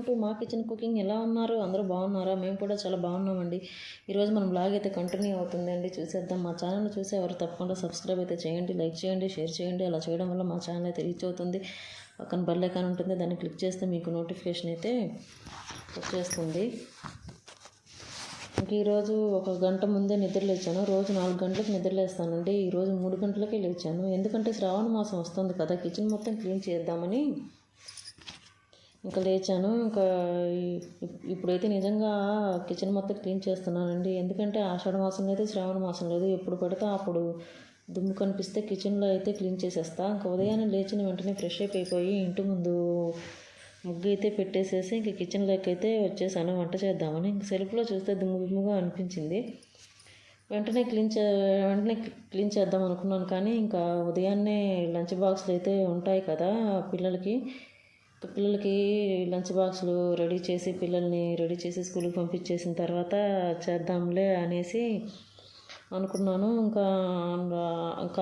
To మా kitchen cooking. ఎలా ఉన్నారు? అందరూ బాగున్నారా? మేము కూడా చాలా బాగున్నామండి. ఈరోజు మనం బ్లాగ్ అయితే కంటిన్యూ అవుతుందండి, చూసేద్దాం. మా ఛానల్ చూసే ఎవరు తప్పకుండా సబ్స్క్రైబ్ అయితే చేయండి, లైక్ చేయండి, షేర్ చేయండి. అలా చేయడం వల్ల మా ఛానల్ అయితే రీచ్ అవుతుంది. పక్కన బెల్ ఐకాన్ ఉంటుంది, దాన్ని క్లిక్ చేస్తే మీకు నోటిఫికేషన్ అయితే వచ్చేస్తుంది. ఇంక ఈరోజు 1 గంట ముందే నిద్ర లేచాను. రోజు 4 గంటలకు నిద్ర లేస్తానండి. ఈరోజు 3 గంటలకే లేచాను. ఎందుకంటే శ్రావణ మాసం వస్తుంది కదా, కిచెన్ మొత్తం క్లీన్ చేద్దామని ఇంకా లేచాను. ఇంకా ఇప్పుడైతే నిజంగా కిచెన్ మొత్తం క్లీన్ చేస్తున్నానండి. ఎందుకంటే ఆషాఢ మాసం లేదు, శ్రావణ మాసం లేదు. ఎప్పుడు పడితే అప్పుడు దుమ్ము కనిపిస్తే కిచెన్లో అయితే క్లీన్ చేసేస్తా. ఇంకా ఉదయాన్నే లేచిన వెంటనే ఫ్రెష్ అయిపోయి ఇంటి ముందు ముగ్గు అయితే పెట్టేసేసి ఇంక కిచెన్లోకి అయితే వచ్చేసాను వంట చేద్దామని. ఇంక సెల్ఫ్లో చూస్తే దుమ్ముగా అనిపించింది. వెంటనే క్లీన్ చేద్దాం అనుకున్నాను. కానీ ఇంకా ఉదయాన్నే లంచ్ బాక్సులు అయితే ఉంటాయి కదా పిల్లలకి లంచ్ బాక్సులు రెడీ చేసి పిల్లల్ని రెడీ చేసి స్కూల్కి పంపించేసిన తర్వాత చేద్దాంలే అనేసి అనుకున్నాను. ఇంకా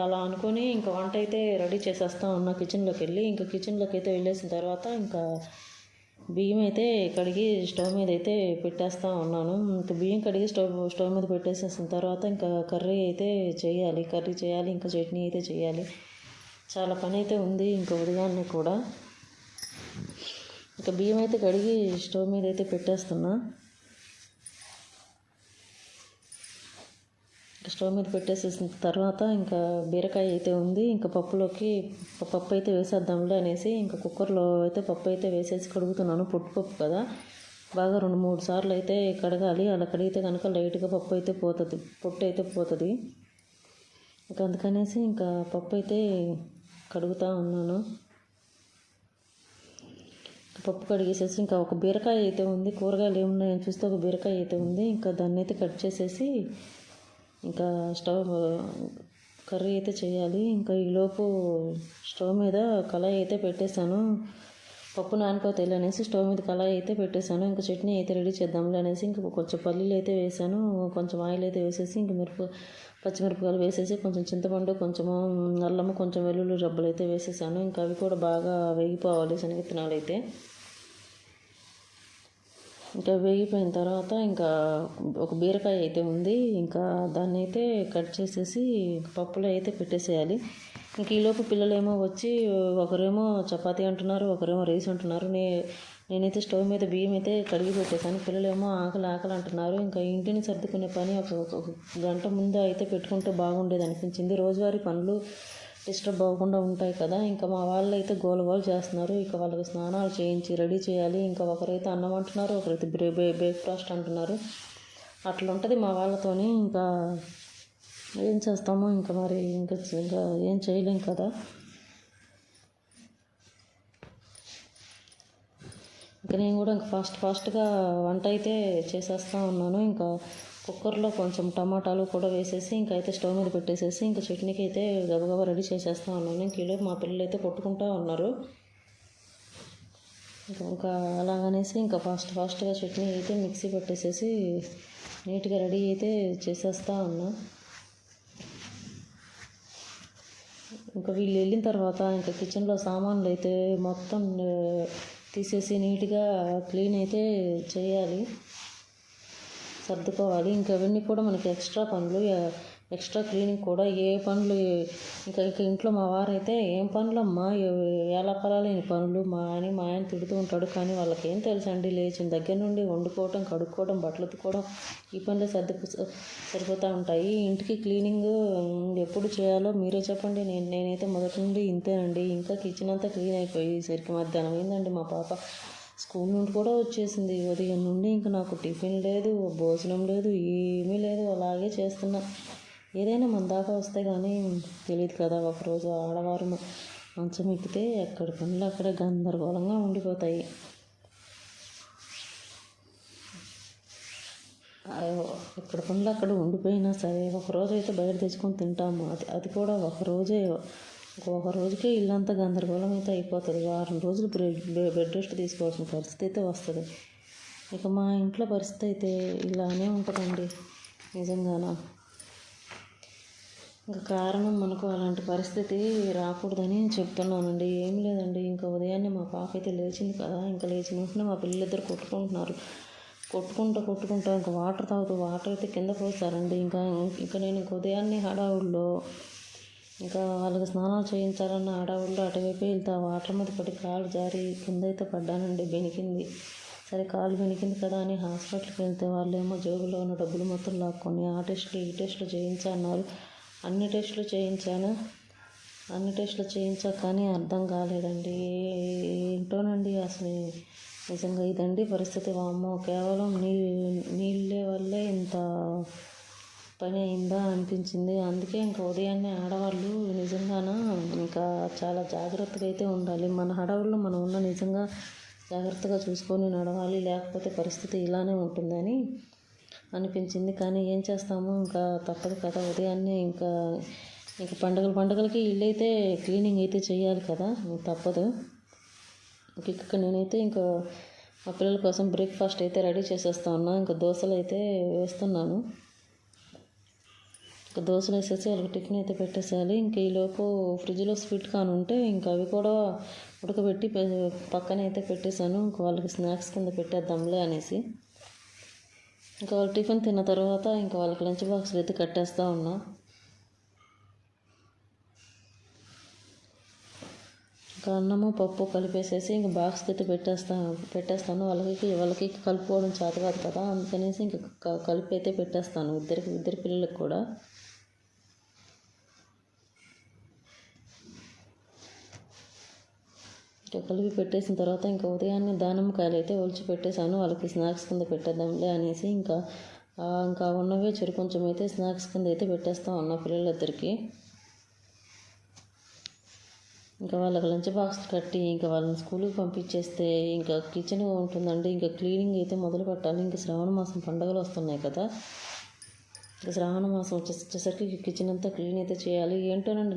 అలా అనుకొని ఇంకా వంట అయితే రెడీ చేసేస్తా ఉన్నా కిచెన్లోకి వెళ్ళి. ఇంకా కిచెన్లోకి అయితే వెళ్ళేసిన తర్వాత ఇంకా బియ్యం అయితే కడిగి స్టవ్ మీద అయితే పెట్టేస్తూ ఉన్నాను. ఇంకా బియ్యం కడిగి స్టవ్ మీద పెట్టేసేసిన తర్వాత ఇంకా కర్రీ చేయాలి, ఇంకా చట్నీ అయితే చేయాలి. చాలా పని అయితే ఉంది ఇంకా ఉదయాన్నే కూడా. ఇంకా బియ్యం అయితే కడిగి స్టవ్ మీద అయితే పెట్టేస్తున్నా. స్టవ్ మీద పెట్టేసేసిన తర్వాత ఇంకా బీరకాయ అయితే ఉంది. ఇంకా పప్పు అయితే వేసేద్దాంలే అనేసి ఇంకా కుక్కర్లో అయితే పప్పు అయితే వేసేసి కడుగుతున్నాను. పొట్టుపప్పు కదా, బాగా 2-3 సార్లు అయితే కడగాలి. అలా కడిగితే కనుక లైట్గా పొట్టు అయితే పోతుంది. ఇంకా అందుకనేసి ఇంకా పప్పు అయితే కడుగుతూ ఉన్నాను. పప్పు కడిగేసేసి ఇంకా ఒక బీరకాయ అయితే ఉంది. కూరగాయలు ఏమున్నాయని చూస్తే ఒక బీరకాయ అయితే ఉంది. ఇంకా దాన్ని అయితే కట్ చేసేసి ఇంకా కర్రీ అయితే చేయాలి. ఇంకా ఈలోపు స్టవ్ మీద కళాయి అయితే పెట్టేశాను. పప్పు నానిపోతాయి అనేసి స్టవ్ మీద కళాయి అయితే పెట్టేశాను. ఇంకా చట్నీ అయితే రెడీ చేద్దాంలే అనేసి ఇంకా కొంచెం పల్లీలు అయితే వేసాను. కొంచెం ఆయిల్ అయితే వేసేసి ఇంక పచ్చిమిరపకాయలు వేసేసి కొంచెం చింతపండు, కొంచెము అల్లము, కొంచెం వెల్లుల్లి రబ్బలు అయితే వేసేసాను. ఇంకా అవి కూడా బాగా వేగిపోవాలి, శనగిత్తనాలు అయితే. ఇంకా వేగిపోయిన తర్వాత ఇంకా ఒక బీరకాయ అయితే ఉంది. ఇంకా దాన్ని అయితే కట్ చేసేసి పప్పులో అయితే పెట్టేసేయాలి. ఇంక ఈలోపు పిల్లలేమో వచ్చి ఒకరేమో చపాతీ అంటున్నారు, ఒకరేమో రైస్ అంటున్నారు. నేనైతే స్టవ్ మీద బియ్యం అయితే కడిగి పెట్టేశాను. పిల్లలేమో ఆకలి అంటున్నారు. ఇంకా ఇంటిని సర్దుకునే పని ఒక గంట ముందు అయితే పెట్టుకుంటే బాగుండేది అనిపించింది. రోజువారీ పనులు డిస్టర్బ్ అవ్వకుండా ఉంటాయి కదా. ఇంకా మా వాళ్ళు అయితే గోల చేస్తున్నారు. ఇక వాళ్ళకి స్నానాలు చేయించి రెడీ చేయాలి. ఇంకా ఒకరైతే అన్నం అంటున్నారు, ఒకరైతే బ్రేక్ఫాస్ట్ అంటున్నారు. అట్లా ఉంటుంది మా వాళ్ళతోని. ఇంకా ఏం చేస్తామో ఇంకా మరి ఇంకా ఏం చేయలేం కదా. ఇంకా నేను కూడా ఇంకా ఫాస్ట్గా వంట అయితే చేసేస్తూ ఉన్నాను. ఇంకా కుక్కర్లో కొంచెం టమాటాలు కూడా వేసేసి ఇంకా అయితే స్టవ్ మీద పెట్టేసేసి ఇంకా చట్నీకి అయితే గబగబా రెడీ చేసేస్తూ ఉన్నాను. ఇంక ఈలోపు మా పిల్లలు అయితే కొట్టుకుంటూ ఉన్నారు. ఇంకా అలాగనేసి ఇంకా ఫాస్ట్గా చట్నీ అయితే మిక్సీ పెట్టేసేసి నీట్గా రెడీ అయితే చేసేస్తూ ఉన్నా. ఇంకా వీళ్ళు వెళ్ళిన తర్వాత ఇంకా కిచెన్లో సామాన్లు అయితే మొత్తం తీసేసి నీట్గా క్లీన్ అయితే చేయాలి, సర్దుకోవాలి. ఇంకా అవన్నీ కూడా మనకి ఎక్స్ట్రా క్లీనింగ్ కూడా ఏ పనులు. ఇంకా ఇంట్లో మా వారైతే ఏం పనులమ్మా, ఎలా పలాలేని పనులు మా ఆయన తిడుతూ ఉంటాడు. కానీ వాళ్ళకి ఏం తెలుసండి, లేచిన దగ్గర నుండి వండుకోవడం, కడుక్కోవడం, బట్టలు ఉతుక్కోవడం, ఈ పనులే సరిపోతూ ఉంటాయి. ఇంటికి క్లీనింగ్ ఎప్పుడు చేయాలో మీరే చెప్పండి. నేనైతే మొదటి నుండి ఇంతేనండి. ఇంకా కిచెన్ అంతా క్లీన్ అయిపోయేసరికి మధ్యాహ్నం అయిందండి. మా పాప స్కూల్ నుండి కూడా వచ్చేసింది. ఉదయం నుండి ఇంకా నాకు టిఫిన్ లేదు, భోజనం లేదు, ఏమీ లేదు. అలాగే చేస్తున్నా. ఏదైనా మన దాకా వస్తే కానీ తెలియదు కదా. ఒకరోజు ఆడవారు మంచం ఎక్కితే ఎక్కడ పనులు అక్కడ గందరగోళంగా ఉండిపోతాయి. ఎక్కడ పనులు అక్కడ ఉండిపోయినా సరే ఒకరోజు అయితే బయట తెచ్చుకొని తింటాము. అది కూడా ఒక రోజుకే ఇల్లంతా గందరగోళం అయితే అయిపోతుంది. వారం రోజులు బెడ్ రెస్ట్ తీసుకోవాల్సిన పరిస్థితి అయితే వస్తుంది. ఇక మా ఇంట్లో పరిస్థితి అయితే ఇలానే ఉంటుందండి నిజంగానా. ఇంకా కారణం మనకు అలాంటి పరిస్థితి రాకూడదని చెప్తున్నానండి. ఏం లేదండి, ఇంకా ఉదయాన్నే మా పాప అయితే లేచింది కదా, ఇంకా లేచిన వెంటనే మా పిల్లలిద్దరు కొట్టుకుంటున్నారు. కొట్టుకుంటా ఇంకా వాటర్ తాగుతూ వాటర్ అయితే కింద పోస్తారండి. ఇంకా నేను ఉదయాన్నే హడావుల్లో ఇంకా వాళ్ళకి స్నానాలు చేయించాలన్న హడావుల్లో అటువైపు వెళ్తే వాటర్ మీద పడి కాలు జారి కింద అయితే పడ్డానండి, బెనికింది. సరే కాలు బెనికింది కదా అని హాస్పిటల్కి వెళ్తే వాళ్ళేమో జేబులో ఉన్న డబ్బులు మొత్తం లాక్కొని ఆ టెస్టులు ఈ టెస్టులు చేయించన్నారు. అన్ని టెస్టులు చేయించాక కానీ అర్థం కాలేదండి. ఏంటోనండి అసలు నిజంగా ఇదండి పరిస్థితి. వామ్మో, కేవలం నీళ్ళ వల్లే ఇంత పని అయిందా అనిపించింది. అందుకే ఇంకా ఉదయాన్నే ఆడవాళ్ళు నిజంగాన ఇంకా చాలా జాగ్రత్తగా అయితే ఉండాలి. మన హడావుల్లో మనం ఉన్న నిజంగా జాగ్రత్తగా చూసుకొని నడవాలి, లేకపోతే పరిస్థితి ఇలానే ఉంటుందని అనిపించింది. కానీ ఏం చేస్తాము, ఇంకా తప్పదు కదా. ఉదయాన్నే ఇంకా పండగలకి ఇల్లు అయితే క్లీనింగ్ అయితే చేయాలి కదా, తప్పదు. ఇక్కడ నేనైతే ఇంకా మా పిల్లల కోసం బ్రేక్ఫాస్ట్ అయితే రెడీ చేసేస్తా ఉన్నా. ఇంకా దోశలు అయితే వేస్తున్నాను. ఇంకా దోశలు వేసేసి వాళ్ళకి టిఫిన్ అయితే పెట్టేసేయాలి. ఇంక ఈలోపు ఫ్రిడ్జ్లో స్వీట్ కార్న్ ఉంటే ఇంకా అవి కూడా ఉడకబెట్టి పక్కన అయితే పెట్టేశాను. ఇంకా వాళ్ళకి స్నాక్స్ కింద పెట్టేద్దాంలే అనేసి ఇంకా వాళ్ళు టిఫిన్ తిన్న తర్వాత ఇంకా వాళ్ళకి లంచ్ బాక్స్లు అయితే కట్టేస్తూ ఉన్నా. ఇంకా అన్నము పప్పు కలిపేసేసి ఇంకా బాక్స్కి అయితే పెట్టేస్తాను. వాళ్ళకి కలుపుకోవడం చేత కాదు కదా, అందుకనేసి ఇంకా కలిపి అయితే పెట్టేస్తాను ఇద్దరి పిల్లలకు కూడా. ఇంకా కలిపి పెట్టేసిన తర్వాత ఇంకా ఉదయాన్నే దానిమ్మకాయలు అయితే ఒలిచి పెట్టేశాను. వాళ్ళకి స్నాక్స్ కింద పెట్టేద్దాంలే అనేసి ఇంకా ఉన్నవే కొంచెం అయితే స్నాక్స్ కింద అయితే పెట్టేస్తా ఉన్నా పిల్లలిద్దరికి. ఇంకా వాళ్ళకి లంచ్ బాక్స్ కట్టి ఇంకా వాళ్ళని స్కూల్కి పంపించేస్తే ఇంకా కిచెన్ ఉంటుందండి. ఇంకా క్లీనింగ్ అయితే మొదలు పెట్టాలి. ఇంకా శ్రావణ మాసం పండుగలు వస్తున్నాయి కదా, ఇంకా శ్రావణ మాసం వచ్చేసరికి కిచెన్ అంతా క్లీన్ అయితే చేయాలి. ఏంటోనండి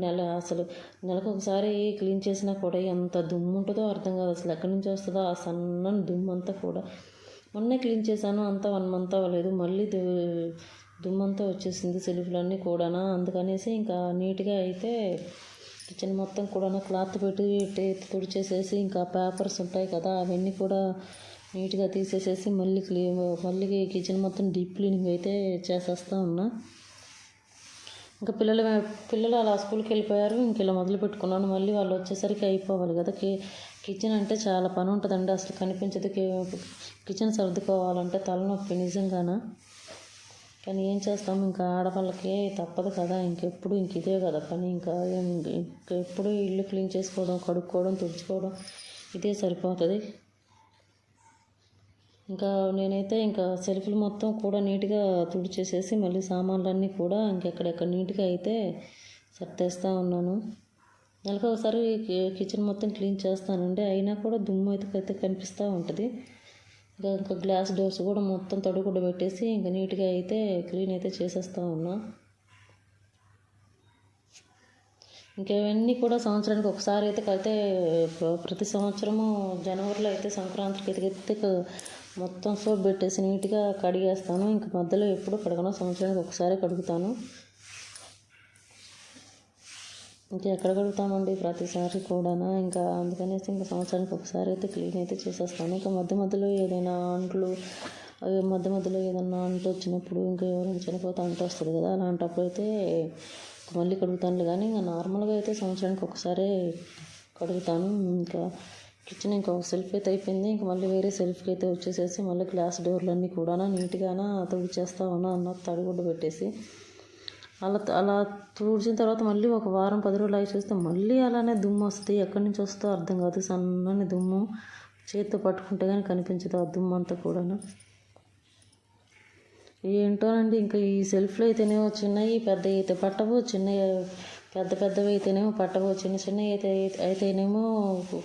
నెలకు ఒకసారి క్లీన్ చేసినా కూడా ఎంత దుమ్ము ఉంటుందో అర్థం కాదు. అసలు ఎక్కడి నుంచి వస్తుందో ఆ సన్నని దుమ్ము అంతా కూడా. మొన్నే క్లీన్ చేశాను, అంతా 1 month అవ్వలేదు, మళ్ళీ దుమ్మంతా వచ్చేసింది సెల్ఫ్లన్నీ కూడా. అందుకనేసి ఇంకా నీట్గా అయితే కిచెన్ మొత్తం కూడా క్లాత్ పెట్టి తుడిచేసేసి ఇంకా పేపర్స్ ఉంటాయి కదా అవన్నీ కూడా నీట్గా తీసేసేసి మళ్ళీ కిచెన్ మొత్తం డీప్ క్లీనింగ్ అయితే చేసేస్తూ ఉన్నా. ఇంకా పిల్లలు అలా స్కూల్కి వెళ్ళిపోయారు. ఇంక ఇలా మొదలు పెట్టుకున్నాను. మళ్ళీ వాళ్ళు వచ్చేసరికి అయిపోవాలి కదా. కిచెన్ అంటే చాలా పని ఉంటుందండి, అసలు కనిపించదు. కిచెన్ సర్దుకోవాలంటే తలనొప్పి నిజంగాన. కానీ ఏం చేస్తాము, ఇంకా ఆడవాళ్ళకి తప్పదు కదా. ఇంకెప్పుడు ఇదే కదా పని. ఎప్పుడు ఇల్లు క్లీన్ చేసుకోవడం, కడుక్కోవడం, తుడుచుకోవడం ఇదే సరిపోతుంది. ఇంకా నేనైతే ఇంకా సెల్ఫ్లు మొత్తం కూడా నీట్గా తుడిచేసేసి మళ్ళీ సామాన్లన్నీ కూడా ఇంకెక్కడెక్కడ నీట్గా అయితే సర్దేస్తూ ఉన్నాను. నెలకు ఒకసారి కిచెన్ మొత్తం క్లీన్ చేస్తానండి, అయినా కూడా దుమ్ము అయితే కనిపిస్తూ ఉంటుంది. ఇంకా గ్లాస్ డోర్స్ కూడా మొత్తం తడిగుడ్డ పెట్టేసి ఇంకా నీట్గా అయితే క్లీన్ అయితే చేసేస్తూ ఉన్నా. ఇంకా ఇవన్నీ కూడా సంవత్సరానికి ఒకసారి అయితే ప్రతి సంవత్సరము జనవరిలో అయితే సంక్రాంతికి అయితే మొత్తం సోప్ పెట్టేసి నీట్గా కడిగేస్తాను. ఇంకా మధ్యలో ఎప్పుడు కడగను, సంవత్సరానికి ఒకసారి కడుగుతాను. ఇంకా ఎక్కడ కడుగుతామండి ప్రతిసారి కూడా. ఇంకా అందుకనేసి ఇంకా సంవత్సరానికి ఒకసారి అయితే క్లీన్ అయితే చేసేస్తాను. ఇంకా మధ్యలో ఏదైనా అంట్లు వచ్చినప్పుడు ఇంకా ఎవరైనా చనిపోతే అంటు వస్తుంది కదా, అలాంటప్పుడు అయితే మళ్ళీ కడుగుతాను. కానీ ఇంకా నార్మల్గా అయితే సంవత్సరానికి ఒకసారి కడుగుతాను. ఇంకా కిచెన్ ఇంకా ఒక సెల్ఫ్ అయితే అయిపోయింది. ఇంకా మళ్ళీ వేరే సెల్ఫ్కి అయితే వచ్చేసేసి మళ్ళీ గ్లాస్ డోర్లన్నీ కూడా నీట్గా తుడిచేస్తా ఉన్నా తడిగుడ్డ పెట్టేసి. అలా తుడిచిన తర్వాత మళ్ళీ ఒక వారం 10 రోజులు అయి చూస్తే మళ్ళీ అలానే దుమ్ము వస్తుంది. ఎక్కడి నుంచి వస్తుందో అర్థం కాదు, సన్నని దుమ్ము. చేతితో పట్టుకుంటే కానీ కనిపించదు ఆ దుమ్ము అంతా కూడా. ఏంటోనండి, ఇంకా ఈ సెల్ఫ్లో అయితేనేమో చిన్నవి పెద్దవి అయితే పట్టవు, పెద్దవి అయితేనేమో పట్టవు, చిన్నవి అయితేనేమో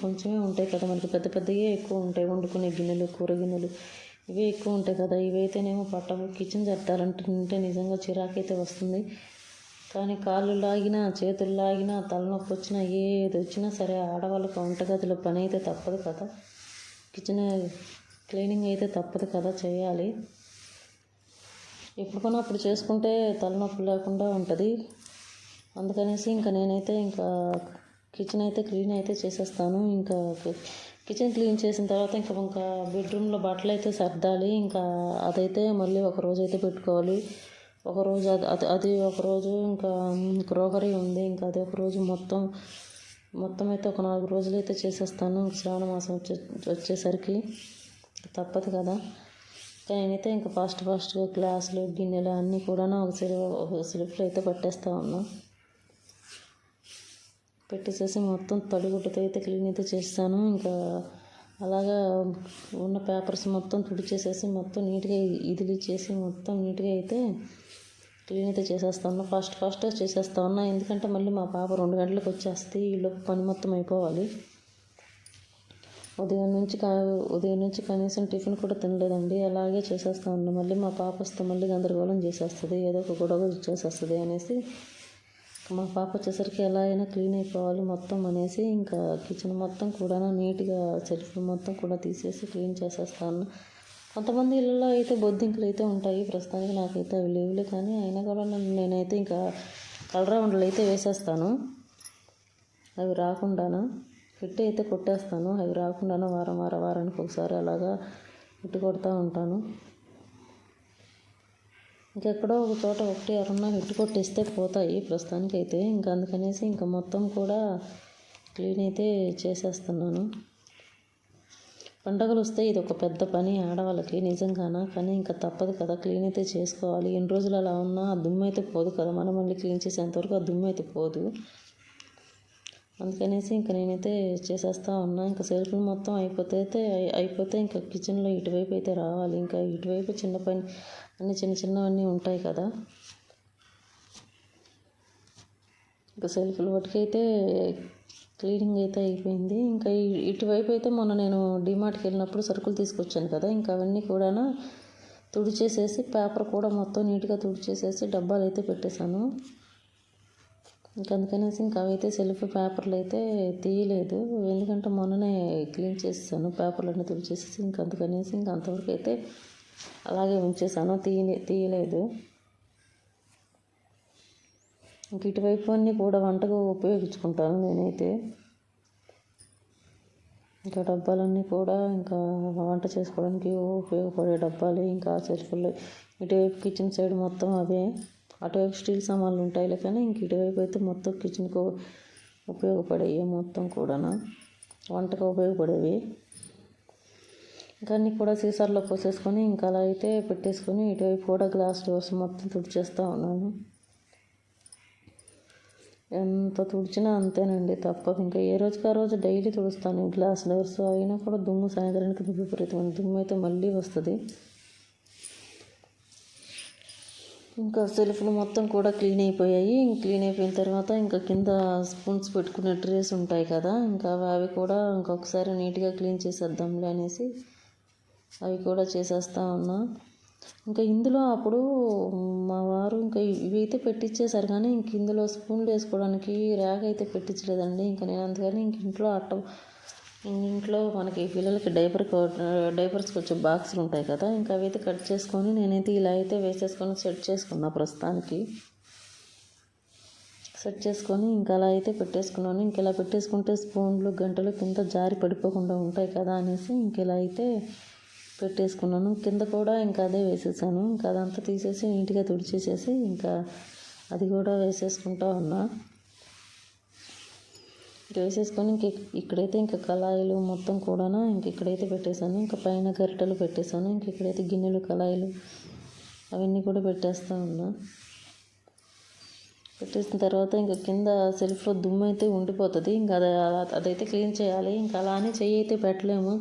కొంచెమే ఉంటాయి కదా మనకి. పెద్దవి ఎక్కువ ఉంటాయి, వండుకునే గిన్నెలు, కూర గిన్నెలు ఇవే ఎక్కువ ఉంటాయి కదా, ఇవైతేనేమో పట్టవు. కిచెన్ సర్దాలంటే నిజంగా చిరాకైతే వస్తుంది. కానీ కాళ్ళు లాగినా, చేతులు లాగినా, తలనొప్పి వచ్చినా, ఏది వచ్చినా సరే ఆడవాళ్ళకి వంటగదిలో పని అయితే తప్పదు కదా, కిచెన్ క్లీనింగ్ అయితే తప్పదు కదా, చేయాలి. ఎప్పుడు చేసుకుంటే తలనొప్పి లేకుండా ఉంటుంది. అందుకనేసి ఇంకా నేనైతే ఇంకా కిచెన్ అయితే క్లీన్ అయితే చేసేస్తాను. ఇంకా కిచెన్ క్లీన్ చేసిన తర్వాత ఇంకా బెడ్రూమ్లో బట్టలు అయితే సర్దాలి. ఇంకా అదైతే మళ్ళీ ఒక రోజు అయితే పెట్టుకోవాలి. ఒకరోజు అది ఒకరోజు ఇంకా క్రోకరీ ఉంది. ఇంకా అది ఒకరోజు మొత్తం అయితే ఒక 4 రోజులు అయితే చేసేస్తాను. శ్రావణ మాసం వచ్చేసరికి తప్పదు కదా. నేనైతే ఇంకా ఫాస్ట్గా గ్లాసులు గిన్నెలు అన్నీ కూడా ఒక సెల్ఫ్లో అయితే పట్టేస్తూ ఉన్నా. పెట్టేసేసి మొత్తం తడిగుడ్డతో అయితే క్లీన్ అయితే చేస్తాను. ఇంకా అలాగా ఉన్న పేపర్స్ మొత్తం తుడిచేసేసి మొత్తం నీట్గా ఇదిలిచ్చేసి మొత్తం నీట్గా అయితే క్లీన్ అయితే చేసేస్తా ఉన్నా. ఫాస్ట్గా చేసేస్తా ఉన్నా. ఎందుకంటే మళ్ళీ మా పాప 2 గంటలకు వచ్చేస్తుంది. ఈలోపు పని మొత్తం అయిపోవాలి. ఉదయం నుంచి కనీసం టిఫిన్ కూడా తినలేదండి. అలాగే చేసేస్తా ఉన్నా. మళ్ళీ మా పాప వస్తే మళ్ళీ గందరగోళం చేసేస్తుంది, ఏదో ఒక గొడవ చేసేస్తుంది అనేసి మా పాప వచ్చేసరికి ఎలా అయినా క్లీన్ అయిపోవాలి మొత్తం అనేసి ఇంకా కిచెన్ మొత్తం కూడా నీట్గా సెల్ఫ్లు మొత్తం కూడా తీసేసి క్లీన్ చేసేస్తాను. కొంతమంది ఇళ్ళలో అయితే బొద్దింకలు అయితే ఉంటాయి. ప్రస్తుతానికి నాకైతే అవి లేవులే, కానీ అయినా కూడా నేనైతే ఇంకా కలరౌండ్లు అయితే వేసేస్తాను. అవి రాకుండాను పెట్టి అయితే కొట్టేస్తాను. అవి రాకుండాను వారానికి ఒకసారి అలాగా పెట్టి కొడుతూ ఉంటాను. ఇంకెక్కడో ఒక చోట ఒకటి ఎవరన్నా హిట్ కొట్టేస్తే పోతాయి ప్రస్తుతానికి అయితే. ఇంకా అందుకనేసి ఇంకా మొత్తం కూడా క్లీన్ అయితే చేసేస్తున్నాను. పండగలు వస్తే ఇది ఒక పెద్ద పని ఆడవాళ్ళకి నిజంగానా, కానీ ఇంకా తప్పదు కదా, క్లీన్ అయితే చేసుకోవాలి. ఎన్ని రోజులు అలా ఉన్నా ఆ దుమ్ము అయితే పోదు కదా, మనం మళ్ళీ క్లీన్ చేసేంతవరకు ఆ దుమ్ము అయితే పోదు. అందుకనేసి ఇంకా నేనైతే చేసేస్తూ ఉన్నా. ఇంకా సెల్ఫ్లు మొత్తం అయిపోతే ఇంకా కిచెన్లో ఇటువైపు అయితే రావాలి. ఇంకా ఇటువైపు చిన్న పని అన్నీ చిన్నవన్నీ ఉంటాయి కదా. ఇంకా సెల్ఫ్లు వాటికైతే క్లీనింగ్ అయితే అయిపోయింది. ఇంకా ఇటువైపు అయితే మొన్న నేను డిమార్ట్కి వెళ్ళినప్పుడు సరుకులు తీసుకొచ్చాను కదా, ఇంకా అవన్నీ కూడా తుడిచేసేసి పేపర్ కూడా మొత్తం నీట్గా తుడిచేసేసి డబ్బాలు అయితే పెట్టేశాను. ఇంకా అందుకనేసి ఇంకా అవైతే సెల్ఫ్ పేపర్లు అయితే తీయలేదు, ఎందుకంటే మొన్ననే క్లీన్ చేసేసాను పేపర్లన్నీ తుడిచేసేసి. ఇంకా అందుకనేసి ఇంకా అంతవరకు అయితే అలాగే ఉంచేసాను, తీయలేదు. ఇంక ఇటువైపు అన్నీ కూడా వంటకు ఉపయోగించుకుంటాను నేనైతే. ఇంకా డబ్బాలన్నీ కూడా ఇంకా వంట చేసుకోవడానికి ఉపయోగపడే డబ్బాలు. ఇంకా సెల్ఫ్లు ఇటువైపు కిచెన్ సైడ్ మొత్తం అవే. అటువైపు స్టీల్ సామాన్లు ఉంటాయిలే, కానీ ఇంక ఇటువైపు అయితే మొత్తం కిచెన్కు ఉపయోగపడేవి మొత్తం కూడా, వంటకు ఉపయోగపడేవి. ఇంకా అన్నీ కూడా సీసాల్లో పోసేసుకొని ఇంకా అలా అయితే పెట్టేసుకొని ఇటువైపు కూడా గ్లాస్ డోర్స్ మొత్తం తుడిచేస్తూ ఉన్నాను. ఎంత తుడిచినా అంతేనండి, తప్పదు. ఇంకా ఏ రోజుకి ఆ రోజు డైలీ తుడుస్తాను గ్లాస్ డోర్స్. అయినా కూడా దుమ్ము సాయంత్రానికి విపరీతమైన దుమ్ము అయితే మళ్ళీ వస్తుంది. ఇంకా సెల్ఫ్లు మొత్తం కూడా క్లీన్ అయిపోయాయి. క్లీన్ అయిపోయిన తర్వాత ఇంకా కింద స్పూన్స్ పెట్టుకునే ట్రేస్ ఉంటాయి కదా, ఇంకా అవి కూడా ఇంకొకసారి నీట్గా క్లీన్ చేసేద్దాంలే అనేసి అవి కూడా చేసేస్తూ ఉన్నా. ఇంకా ఇందులో అప్పుడు మా వారు ఇంకా ఇవి అయితే పెట్టించేశారు, కానీ ఇంక ఇందులో స్పూన్లు వేసుకోవడానికి ర్యాక్ అయితే పెట్టించలేదండి. ఇంకా నేను అందుకని ఇంట్లో మనకి పిల్లలకి డైపర్స్కి వచ్చే బాక్సులు ఉంటాయి కదా, ఇంకా అవి అయితే కట్ చేసుకొని నేనైతే ఇలా అయితే వేసేసుకొని సెట్ చేసుకున్నా. ప్రస్తుతానికి సెట్ చేసుకొని ఇంకా అలా అయితే పెట్టేసుకున్నాను. ఇంక ఇలా పెట్టేసుకుంటే స్పూన్లు గంటలు కింద జారి పడిపోకుండా ఉంటాయి కదా అనేసి ఇంక ఇలా అయితే పెట్టేసుకున్నాను. కింద కూడా ఇంకా అదే వేసేసాను. ఇంకా అదంతా తీసేసి నీట్గా తుడిచేసేసి ఇంకా అది కూడా వేసేసుకుంటా ఉన్నా. వేసేసుకొని ఇక్కడైతే ఇంకా కళాయిలు మొత్తం కూడా ఇక్కడైతే పెట్టేశాను. ఇంకా పైన గరిటెలు పెట్టేశాను. ఇంక ఇక్కడైతే గిన్నెలు కళాయిలు అవన్నీ కూడా పెట్టేస్తూ ఉన్నా. పెట్టేసిన తర్వాత ఇంకా కింద సెల్ఫ్లో దుమ్ము అయితే ఉండిపోతుంది. ఇంకా అదైతే క్లీన్ చేయాలి. ఇంకా అలానే చెయ్యి అయితే పెట్టలేము,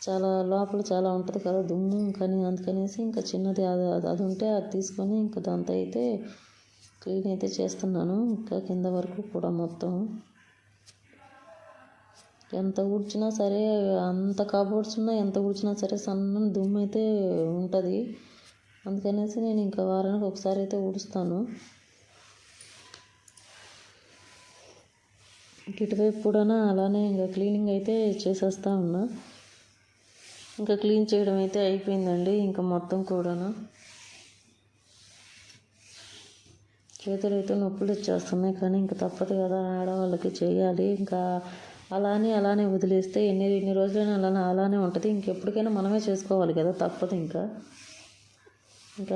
చాలా లోపల చాలా ఉంటుంది కదా దుమ్ము. కానీ అందుకనేసి ఇంకా చిన్నది అది ఉంటే అది తీసుకొని ఇంకా దాంతో అయితే క్లీన్ అయితే చేస్తున్నాను. ఇంకా కింద వరకు కూడా మొత్తం ఎంత ఊడ్చినా సరే, అంత కబోర్డ్స్ ఉన్నా ఎంత ఊడ్చినా సరే సన్న దుమ్ము అయితే ఉంటుంది. అందుకనేసి నేను ఇంకా వారానికి ఒకసారి అయితే ఊడుస్తాను. ఇటువైపు కూడా అలానే ఇంకా క్లీనింగ్ అయితే చేసేస్తూ ఉన్నా. ఇంకా క్లీన్ చేయడం అయితే అయిపోయిందండి. ఇంకా మొత్తం కూడా చేతులైతే నొప్పులు వచ్చేస్తున్నాయి, కానీ ఇంకా తప్పదు కదా, ఆడవాళ్ళకి చేయాలి. ఇంకా అలానే వదిలేస్తే ఎన్ని రోజులైనా అలానే ఉంటుంది. ఇంకెప్పటికైనా మనమే చేసుకోవాలి కదా, తప్పదు. ఇంకా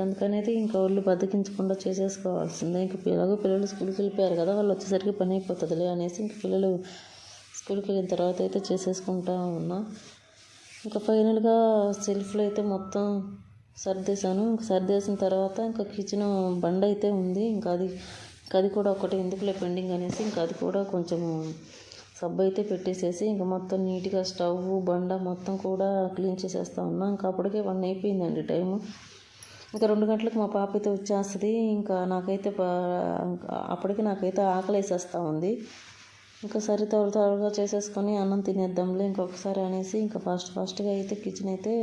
అందుకనేది ఇంకా ఒళ్ళు బద్దకించకుండా చేసేసుకోవాల్సిందే. ఇంక పిల్లలు స్కూల్కి వెళ్ళిపోయారు కదా, వాళ్ళు వచ్చేసరికి పని అయిపోతుందిలే అనేసి ఇంక పిల్లలు స్కూల్కి వెళ్ళిన తర్వాత అయితే చేసేసుకుంటా ఉన్నా. ఇంకా ఫైనల్గా సెల్ఫ్లో అయితే మొత్తం సర్దేశాను. ఇంకా సర్దేసిన తర్వాత ఇంకా కిచెన్ బండ అయితే ఉంది. ఇంకా అది కూడా ఒకటి ఎందుకులే పెండింగ్ అనేసి ఇంకా అది కూడా కొంచెం సబ్బు అయితే పెట్టేసేసి ఇంకా మొత్తం నీట్గా స్టవ్ బండ మొత్తం కూడా క్లీన్ చేసేస్తా ఉన్నా. ఇంకా అప్పటికే 1 అయిపోయిందండి టైము. ఇంకా 2 గంటలకు మా పాప అయితే వచ్చేస్తుంది. ఇంకా అప్పటికి నాకైతే ఆకలి వేసేస్తూ ఉంది. ఇంకా సరే త్వరగా చేసేసుకొని అన్నం తినేద్దాంలే ఇంకొకసారి అనేసి ఇంకా ఫాస్ట్గా అయితే కిచెన్ అయితే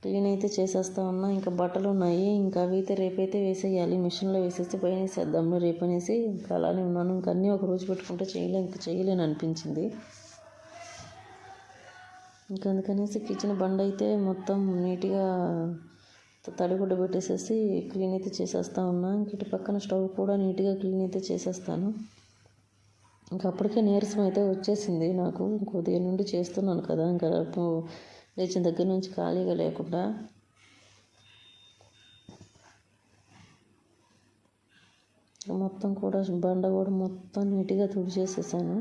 క్లీన్ అయితే చేసేస్తా ఉన్నా. ఇంకా బట్టలు ఉన్నాయి, ఇంకా అవి అయితే రేపైతే వేసేయాలి, మిషన్లో వేసేసి పైన వేసేద్దాంలే రేపు అనేసి ఇంకా అలానే ఉన్నాను. ఇంకా అన్నీ ఒక రోజు పెట్టుకుంటే చేయలేను అనిపించింది. ఇంకా అందుకనేసి కిచెన్ బండ అయితే మొత్తం నీట్గా తడిగుడ్డ పెట్టేసేసి క్లీన్ అయితే చేసేస్తా ఉన్నా. ఇంక ఇటు పక్కన స్టవ్ కూడా నీట్గా క్లీన్ అయితే చేసేస్తాను. ఇంకా అప్పటికే నీరసం అయితే వచ్చేసింది నాకు, ఉదయం నుండి చేస్తున్నాను కదా, ఇంకా లేచిన దగ్గర నుంచి ఖాళీగా లేకుండా. మొత్తం కూడా బండ కూడా మొత్తం నీట్గా తుడిచేసేసాను.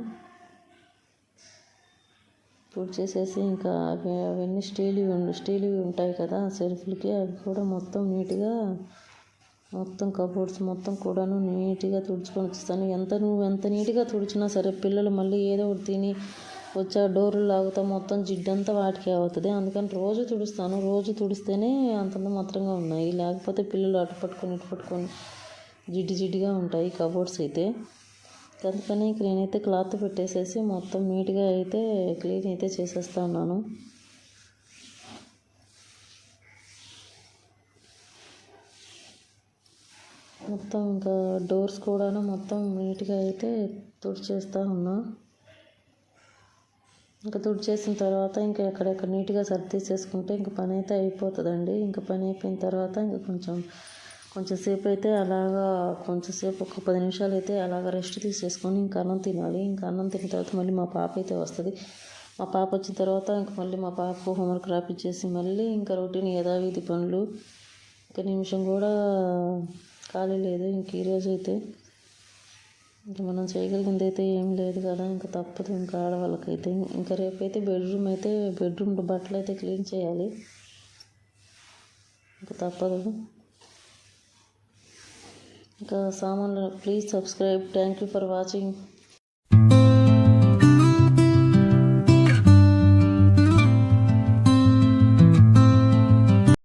తుడిచేసేసి ఇంకా అవన్నీ స్టీల్వి ఉంటాయి కదా సెల్ఫ్లకి, అవి కూడా మొత్తం నీట్గా మొత్తం కబోర్డ్స్ మొత్తం కూడాను నీట్గా తుడుచుకొని వచ్చేస్తాను. నువ్వు ఎంత నీట్గా తుడిచినా సరే పిల్లలు మళ్ళీ ఏదో ఒకటి తిని వచ్చా డోర్లు లాగుతా మొత్తం జిడ్డంతా వాటికే అవుతుంది. అందుకని రోజు తుడుస్తాను. రోజు తుడిస్తేనే అంతంత మాత్రంగా ఉన్నాయి, లేకపోతే పిల్లలు అటు పట్టుకొని జిడ్డుగా ఉంటాయి కబోర్డ్స్ అయితే. అందుకని నేనైతే క్లాత్ పెట్టేసేసి మొత్తం నీట్గా అయితే క్లీన్ అయితే చేసేస్తా ఉన్నాను. మొత్తం ఇంకా డోర్స్ కూడా మొత్తం నీట్గా అయితే తుడిచేస్తూ ఉన్నా. ఇంకా తుడిచేసిన తర్వాత ఇంకా ఎక్కడెక్కడ నీట్గా సర్దేసేసుకుంటే ఇంకా పని అయితే అయిపోతుందండి. ఇంకా పని అయిపోయిన తర్వాత ఇంకా కొంచెంసేపు అయితే కొంచెంసేపు ఒక 10 నిమిషాలు అయితే అలాగ రెస్ట్ తీసేసుకొని ఇంకా అన్నం తినాలి. ఇంకా అన్నం తిన్న తర్వాత మళ్ళీ మా పాప అయితే వస్తుంది. మా పాప వచ్చిన తర్వాత ఇంకా మళ్ళీ మా పాపకు హోంవర్క్ రాపిచ్చేసి మళ్ళీ ఇంకా రొటీన్ యథావిధి పనులు. ఇంకా నిమిషం కూడా ఖాళీ లేదు ఇంక ఈరోజు అయితే. ఇంకా మనం చేయగలిగింది అయితే ఏం లేదు కదా, ఇంకా తప్పదు ఇంకా ఆడవాళ్ళకైతే. ఇంకా రేపైతే బెడ్రూమ్ బట్టలు అయితే క్లీన్ చేయాలి, ఇంకా తప్పదు. ఇంకా సామాన్లు. Please subscribe. Thank you for watching.